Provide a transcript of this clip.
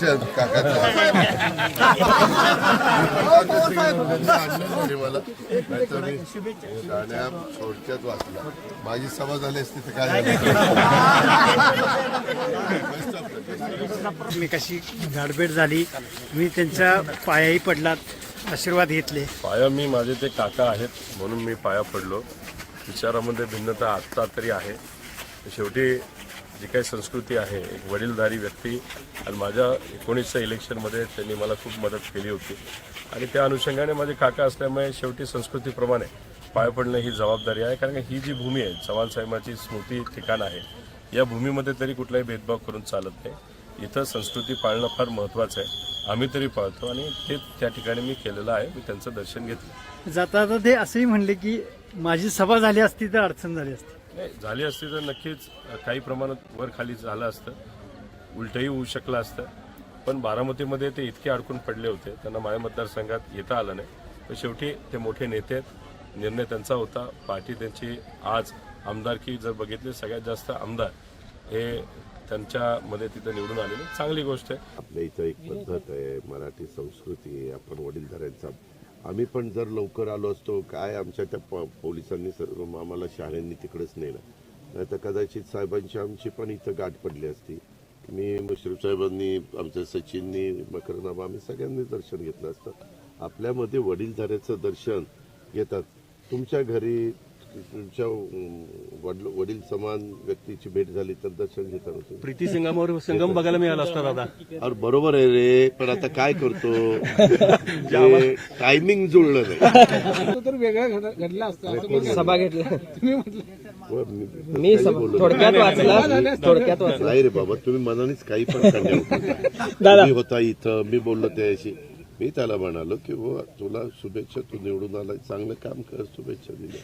दर्शन काकाचं मला नाहीतर मी गाण्या थोडक्यात वाचला. माझी सभा झाली असती तर काय मी कशी गाठभेट झाली, मी त्यांच्या पायाही पडलात, आशीर्वाद घेतले. पाया मी माझे ते काका आहेत म्हणून मी पाया पडलो. विचारामध्ये भिन्नता आत्ता तरी आहे. शेवटी जी काही संस्कृती आहे, एक वडीलधारी व्यक्ती आणि माझ्या 19च्या इलेक्शनमध्ये त्यांनी मला खूप मदत केली होती आणि त्या अनुषंगाने माझे काका असल्यामुळे शेवटी संस्कृतीप्रमाणे पाया पडणं ही जबाबदारी आहे. कारण ही जी भूमी आहे, चव्हाण साहेबांची स्मृती ठिकाण आहे, या भूमीमध्ये तरी कुठलाही भेदभाव करून चालत नाही. इथं संस्कृती पाळणं फार महत्त्वाचं आहे. आम्ही तरी पाळतो आणि ते त्या ठिकाणी मी केलेलं आहे. मी त्यांचं दर्शन घेतलं. जाता जाता ते असंही म्हणले की माझी सभा झाली असती तर अडचण झाली असती. नाही, झाली असती तर नक्कीच काही प्रमाणात वर खाली झालं असतं, उलटही होऊ शकलं असतं. पण बारामतीमध्ये ते इतके अडकून पडले होते, त्यांना माझ्या मतदारसंघात येता आलं नाही. पण शेवटी ते मोठे नेते आहेत, निर्णय त्यांचा होता. पार्टी त्यांची आज आमदारकी जर बघितली, सगळ्यात जास्त आमदार हे त्यांच्यामध्ये तिथं निवडून आलेले, चांगली गोष्ट आहे. आपल्या इथं एक पद्धत आहे, मराठी संस्कृती आहे, आपण वडीलधाऱ्यांचा. आम्ही पण जर लवकर आलो असतो, काय आमच्या त्या पोलिसांनी सर्व आम्हाला शाळांनी तिकडेच नेलं, नाही तर कदाचित साहेबांची आमची पण इथं गाठ पडली असती. मी मुश्रीफ साहेबांनी, आमच्या सचिननी, मकरनामा, आम्ही सगळ्यांनी दर्शन घेतलं असतं. आपल्यामध्ये वडीलधाऱ्याचं दर्शन घेतात. तुमच्या घरी तुमच्या वडील समान व्यक्तीची भेट झाली तर दर्शन घेताना प्रीती संगम बघायला मिळाला असता दादा. अरे बरोबर आहे रे, पण आता काय करतो, टायमिंग जुळलं नाही. तर वेगळा घडला असता. सभा घेतली तुम्ही म्हटलं मी थोडक्यात वाचला. नाही रे बाबा, तुम्ही मनानेच काही पण करण्या होता इथं. मी बोललो त्याशी, मी त्याला म्हणालो की तुला शुभेच्छा, तू निवडून आला, चांगलं काम कर, शुभेच्छा दिल्या.